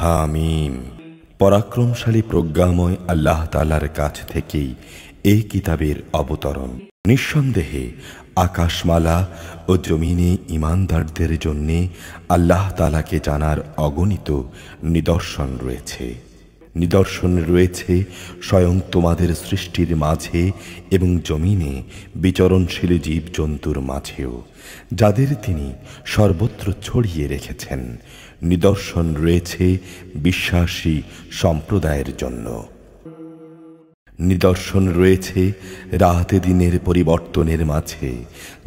হামিম। পরাক্রমশালী প্রজ্ঞাময় আল্লাহ তাআলার কাছ থেকেই এই কিতাবের অবতরণ। নিঃসন্দেহে আকাশমালা ও জমিনে ঈমানদারদের জন্য আল্লাহ তাআলাকে জানার অগণিত নিদর্শন রয়েছে। নিদর্শন রয়েছে স্বয়ং তোমাদের সৃষ্টির মাঝে এবং জমিনে বিচরণশীল জীবজন্তুর মাঝেও, যাদের তিনি সর্বত্র ছড়িয়ে রেখেছেন। নিদর্শন রয়েছে বিশ্বাসী সম্প্রদায়ের জন্য। নিদর্শন রয়েছে রাতে দিনের পরিবর্তনের মাঝে,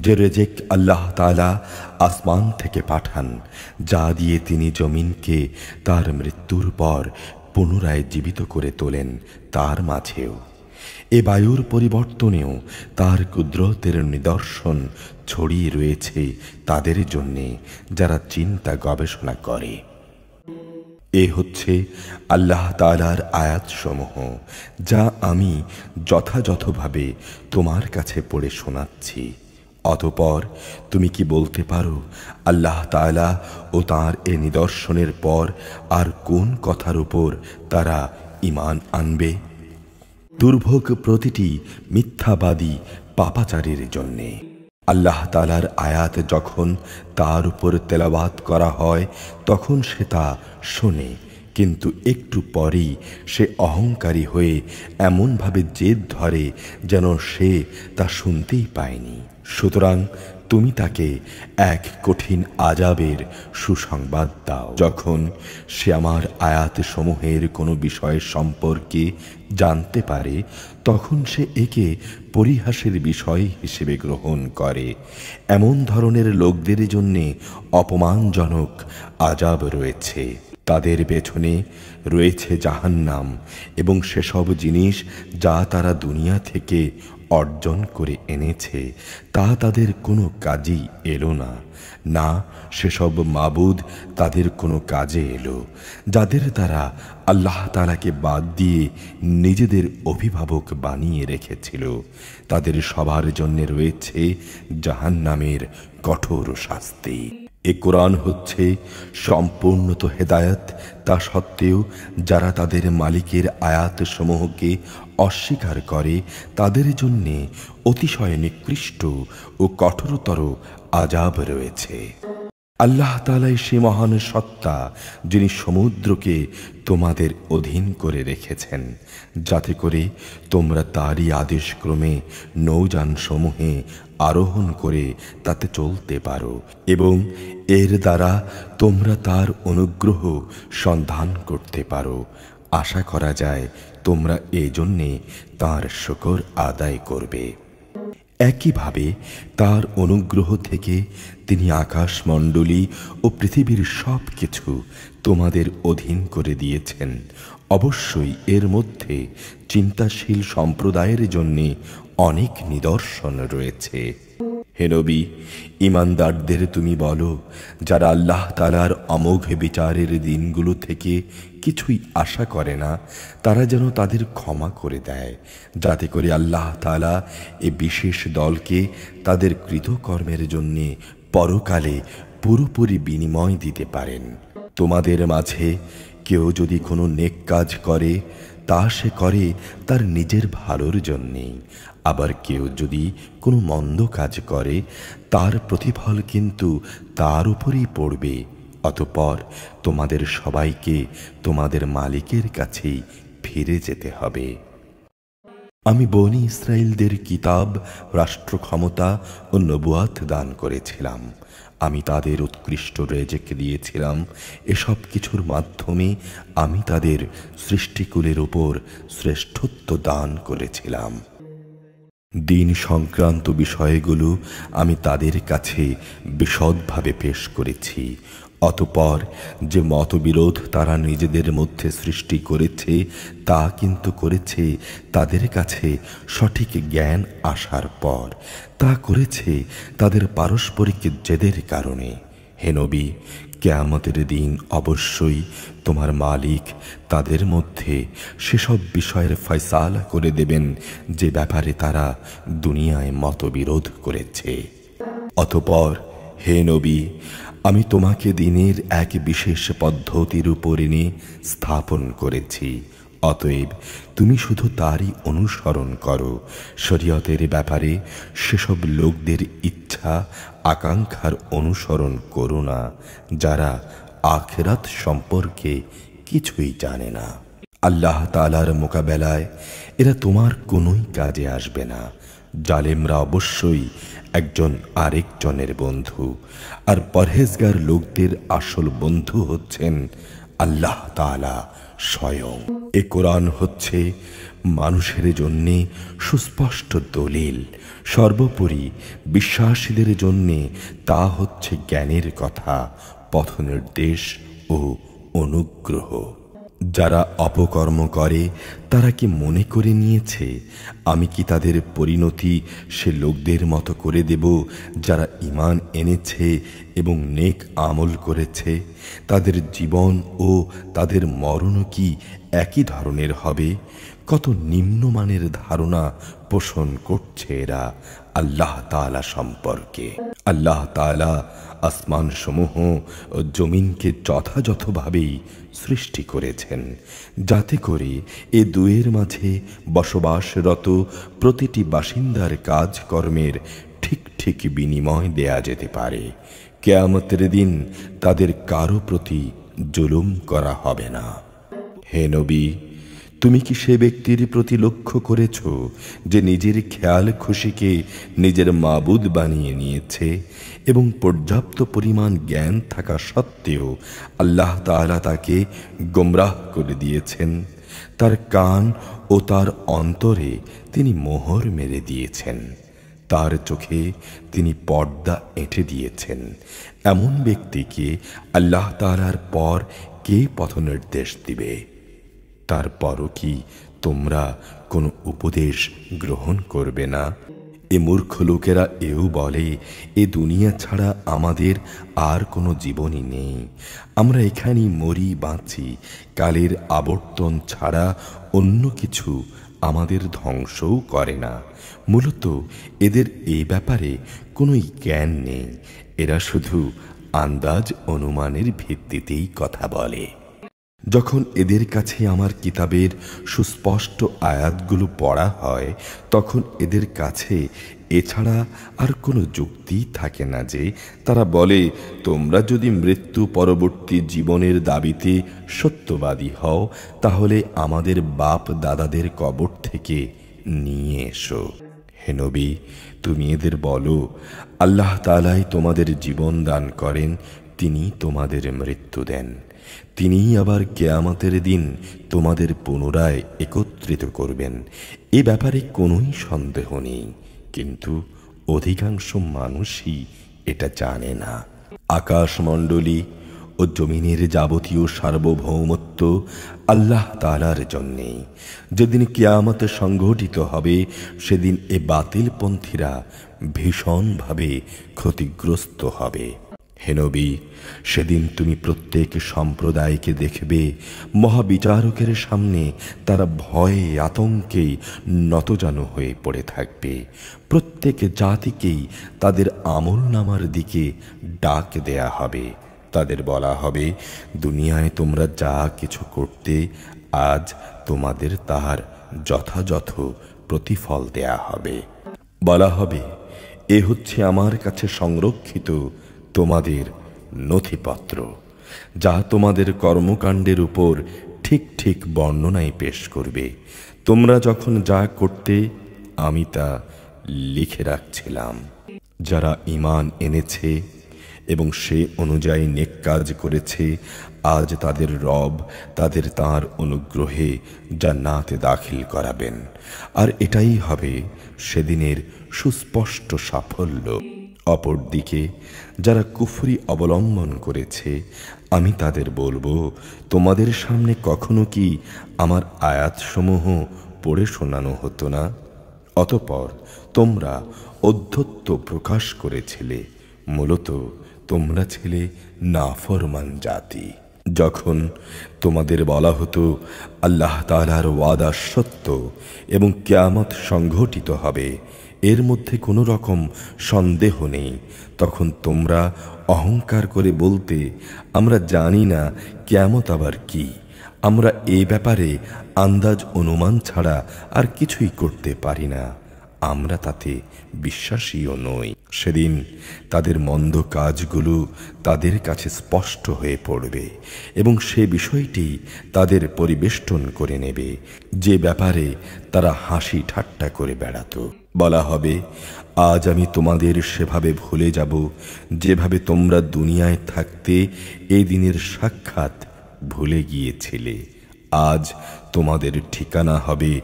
যে রেজেক আল্লাহ তাআলা আসমান থেকে পাঠান, যা দিয়ে তিনি জমিনকে তার মৃত্যুর পর পুনরায় জীবিত করে তোলেন, তার মাঝেও। এ বায়ুর পরিবর্তনেও তার কুদরতের নিদর্শন ছড়িয়ে রয়েছে তাদের জন্যে যারা চিন্তা গবেষণা করে। এ হচ্ছে আল্লাহ তাআলার আয়াতসমূহ, যা আমি যথাযথভাবে তোমার কাছে পড়ে শোনাচ্ছি। অতঃপর তুমি কি বলতে পারো আল্লাহ তাআলা ও তাঁর এ নিদর্শনের পর আর কোন কথার উপর তারা ঈমান আনবে? দুর্ভোগ প্রতিটি মিথ্যাবাদী পাপাচারীর জন্যে। আল্লাহ তাআলার আয়াত যখন তার উপর তেলাওয়াত করা হয়, তখন সে তা শোনে, কিন্তু একটু পরেই সে অহংকারী হয়ে এমনভাবে জেদ ধরে যেন সে তা শুনতেই পায়নি। সুতরাং তুমি তাকে এক কঠিন আযাবের সুসংবাদ দাও। যখন সে আমার আয়াতসমূহের কোনো বিষয় সম্পর্কে জানতে পারে, তখন সে একে পরিহাসের বিষয় হিসেবে গ্রহণ করে। এমন ধরনের লোকদের জন্যে অপমানজনক আযাব রয়েছে। তাদের পেছনে রয়েছে জাহান্নাম এবং সেসব জিনিস যা তারা দুনিয়া থেকে অর্জন করে এনেছে, তা তাদের কোনো কাজেই এলো না, না সেসব মাবুদ তাদের কোনো কাজে এলো, যাদের তারা আল্লাহ তাআলাকে বাদ দিয়ে নিজেদের অভিভাবক বানিয়ে রেখেছিল। তাদের সবার জন্য রয়েছে জাহান্নামের কঠোর শাস্তি। এ কোরআন হচ্ছে সম্পূর্ণত হেদায়েত, তা সত্ত্বেও যারা তাদের মালিকের আয়াতসমূহকে অস্বীকার করে, তাদের জন্যে অতিশয় নিকৃষ্ট ও কঠোরতর আযাব রয়েছে। আল্লাহ তাআলাই সে মহান সত্তা, যিনি সমুদ্রকে তোমাদের অধীন করে রেখেছেন, যাতে করে তোমরা তারই আদেশক্রমে নৌযানসমূহে আরোহণ করে তাতে চলতে পারো এবং এর দ্বারা তোমরা তার অনুগ্রহ সন্ধান করতে পারো। আশা করা যায় তোমরা এজন্যে তার শুকর আদায় করবে। একইভাবে তার অনুগ্রহ থেকে তিনি আকাশমণ্ডলী ও পৃথিবীর সব কিছু তোমাদের অধীন করে দিয়েছেন। অবশ্যই এর মধ্যে চিন্তাশীল সম্প্রদায়ের জন্যে অনেক নিদর্শন রয়েছে। হে নবী, ঈমানদারদের তুমি বলো, যারা আল্লাহ তাআলার অমোঘ বিচারের দিনগুলো থেকে কিছুই আশা করে না, তারা যেন তাদের ক্ষমা করে দেয়, যাতে করে আল্লাহ তাআলা এ বিশেষ দলকে তাদের কৃতকর্মের জন্যে পরকালে পুরোপুরি বিনিময় দিতে পারেন। তোমাদের মাঝে কেউ যদি কোনো নেক কাজ করে, তা সে করে তার নিজের ভালোর জন্যেই। আবার কেউ যদি কোনো মন্দ কাজ করে, তার প্রতিফল কিন্তু তার উপরেই পড়বে। অতঃপর তোমাদের সবাইকে তোমাদের মালিকের কাছেই ফিরে যেতে হবে। আমি বনী ইসরাইলদের কিতাব, রাষ্ট্র ক্ষমতা ও নবুয়াত দান করেছিলাম। আমি তাদের উৎকৃষ্ট রেজেক দিয়েছিলাম। এসব কিছুর মাধ্যমে আমি তাদের সৃষ্টিকুলের উপর শ্রেষ্ঠত্ব দান করেছিলাম। দিন সংক্রান্ত বিষয়গুলো আমি তাদের কাছে বিশদভাবে পেশ করেছি। অতঃপর যে মতবিরোধ তারা নিজেদের মধ্যে সৃষ্টি করেছে, তা কিন্তু করেছে তাদের কাছে সঠিক জ্ঞান আসার পর। তা করেছে তাদের পারস্পরিক জেদের কারণে। হে নবী, কিয়ামতের দিন অবশ্যই তোমার মালিক তাদের মধ্যে সেসব বিষয়ের ফয়সালা করে দেবেন যে ব্যাপারে তারা দুনিয়ায় মতবিরোধ করেছে। অতঃপর হে নবী, আমি তোমাকে দিনের এক বিশেষ পদ্ধতির উপর এনে স্থাপন করেছি, অতএব তুমি শুধু তারই অনুসরণ করো। শরীয়তের ব্যাপারে সেসব লোকদের ইচ্ছা আকাঙ্ক্ষার অনুসরণ করো না, যারা আখিরাত সম্পর্কে কিছুই জানে না। আল্লাহ তাআলার মোকাবেলায় এরা তোমার কোনোই কাজে আসবে না। জালেমরা অবশ্যই একজন আরেকজনের বন্ধু, আর পরহেজগার লোকদের আসল বন্ধু হচ্ছেন আল্লাহ তাআলা স্বয়ং। এ কোরআন হচ্ছে মানুষের জন্যে সুস্পষ্ট দলিল, সর্বোপরি বিশ্বাসীদের জন্যে তা হচ্ছে জ্ঞানের কথা, পথনির্দেশ ও অনুগ্রহ। যারা অপকর্ম করে তারা কি মনে করে নিয়েছে আমি কি তাদের পরিণতি সে লোকদের মতো করে দেব যারা ঈমান এনেছে এবং নেক আমল করেছে? তাদের জীবন ও তাদের মরণও কি একই ধরনের হবে? কত নিম্নমানের ধারণা পোষণ করছে এরা আল্লাহ তাআলা সম্পর্কে। আল্লাহ তাআলা আসমান সমূহ ও জমিনকে যথাযথভাবেই সৃষ্টি করেছেন, যাতে করে এ দুয়ের মাঝে বসবাসরত প্রতিটি বাসিন্দার কাজকর্মের ঠিক ঠিক বিনিময় দেয়া যেতে পারে। কিয়ামতের দিন তাদের কারো প্রতি জুলুম করা হবে না। হে নবী, তুমি কি সে ব্যক্তির প্রতি লক্ষ্য করেছ যে নিজের খেয়াল খুশিকে নিজের মাবুদ বানিয়ে নিয়েছে এবং পর্যাপ্ত পরিমাণ জ্ঞান থাকা সত্ত্বেও আল্লাহ তাআলা তাকে গোমরাহ করে দিয়েছেন? তার কান ও তার অন্তরে তিনি মোহর মেরে দিয়েছেন, তার চোখে তিনি পর্দা এঁটে দিয়েছেন। এমন ব্যক্তিকে আল্লাহ তাআলার পর কে পথনির্দেশ দিবে? তারপরও কি তোমরা কোনো উপদেশ গ্রহণ করবে না? এ মূর্খ লোকেরা এও বলে এ দুনিয়া ছাড়া আমাদের আর কোনো জীবনই নেই, আমরা এখানেই মরি বাঁচি, কালের আবর্তন ছাড়া অন্য কিছু আমাদের ধ্বংসও করে না। মূলত এদের এই ব্যাপারে কোনোই জ্ঞান নেই, এরা শুধু আন্দাজ অনুমানের ভিত্তিতেই কথা বলে। যখন এদের কাছে আমার কিতাবের সুস্পষ্ট আয়াতগুলো পড়া হয় তখন এদের কাছে এছাড়া আর কোনো যুক্তি থাকে না যে তারা বলে, তোমরা যদি মৃত্যু পরবর্তী জীবনের দাবিতে সত্যবাদী হও তাহলে আমাদের বাপ দাদাদের কবর থেকে নিয়ে এসো। হে নবী, তুমি এদের বলো, আল্লাহ তাআলাই তোমাদের জীবন দান করেন, তিনি তোমাদের মৃত্যু দেন, তিনিই আবার কিয়ামতের দিন তোমাদের পুনরায় একত্রিত করবেন। এ ব্যাপারে কোনোই সন্দেহ নেই, কিন্তু অধিকাংশ মানুষই এটা জানে না। আকাশমণ্ডলী ও জমিনের যাবতীয় সার্বভৌমত্ব আল্লাহ তাআলার জন্যে। যেদিন কিয়ামত সংঘটিত হবে সেদিন এ বাতিলপন্থীরা ভীষণভাবে ক্ষতিগ্রস্ত হবে। হে নবী, সেদিন তুমি প্রত্যেক সম্প্রদায়কে দেখবে মহাবিচারকের সামনে তারা ভয়ে আতঙ্কে নতজানু হয়ে পড়ে থাকবে। প্রত্যেক জাতিকেই তাদের আমলনামার দিকে ডাক দেয়া হবে। তাদের বলা হবে, দুনিয়ায় তোমরা যা কিছু করতে আজ তোমাদের তার যথাযথ প্রতিফল দেয়া হবে। বলা হবে, এ হচ্ছে আমার কাছে সংরক্ষিত তোমাদের নথিপত্র, যা তোমাদের কর্মকাণ্ডের উপর ঠিক ঠিক বর্ণনায় পেশ করবে। তোমরা যখন যা করতে আমি তা লিখে রাখছিলাম। যারা ঈমান এনেছে এবং সে অনুযায়ী নেক কাজ করেছে, আজ তাদের রব তাদের তাঁর অনুগ্রহে জান্নাতে দাখিল করাবেন, আর এটাই হবে সেদিনের সুস্পষ্ট সাফল্য। অপরদিকে যারা কুফরি অবলম্বন করেছে, আমি তাদের বলবো, তোমাদের সামনে কখনো কি আমার আয়াতসমূহ পড়ে শোনানো হতো না? অতঃপর তোমরা ঔদ্ধত্য প্রকাশ করেছিলে। মূলত তোমরা ছিলে নাফরমান জাতি। যখন তোমাদের বলা হতো আল্লাহ তাআলার ওয়াদা সত্য এবং কিয়ামত সংঘটিত হবে, এর মধ্যে কোনো রকম সন্দেহ নেই। তখন তোমরা অহংকার করে বলতে, আমরা জানি না কিয়ামত আবার কি, আমরা এ ব্যাপারে আন্দাজ অনুমান ছাড়া আর কিছুই করতে পারি না, আমরা তাতে বিশ্বাসীও নই। সেদিন তাদের মন্দ কাজগুলো তাদের কাছে স্পষ্ট হয়ে পড়বে এবং সে বিষয়টি তাদের পরিবেষ্টন করে নেবে, যে ব্যাপারে তারা হাসি ঠাট্টা করে বেড়াত। বলা হবে, আজ আমি তোমাদের সেভাবে ভুলে যাব যেভাবে তোমরা দুনিয়ায় থাকতে এই দিনের সাক্ষাৎ ভুলে গিয়েছিলে। আজ তোমাদের ঠিকানা হবে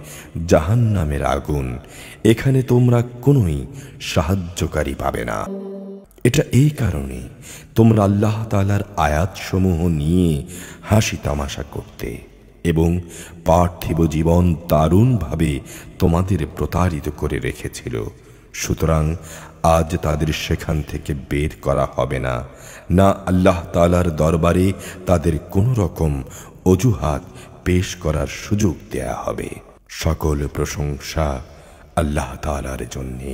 জাহান্নামের আগুন, এখানে তোমরা কোনোই সাহায্যকারী পাবে না। এটা এই কারণে তোমরা আল্লাহ তাআলার আয়াতসমূহ নিয়ে হাসি তামাশা করতে এবং পার্থিব জীবন দারুণভাবে তোমাদের প্রতারিত করে রেখেছিল। সুতরাং আজ তাদের সেখান থেকে বের করা হবে না, না আল্লাহ তাআলার দরবারে তাদের কোনো রকম অজুহাত পেশ করার সুযোগ দেয়া হবে। সকল প্রশংসা আল্লাহ তাআলার জন্যে,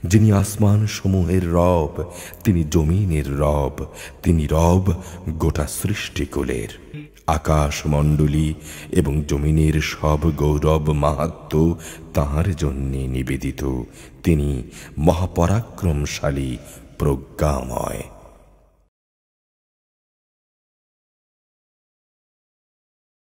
যিনি আসমান সমূহের রব, তিনি জমিনের রব, তিনি রব গোটা সৃষ্টিকুলের। আকাশ মণ্ডলী এবং জমিনের সব গৌরব মাহাত্ম্য তাঁর জন্যে নিবেদিত। তিনি মহাপরাক্রমশালী, প্রজ্ঞাময়।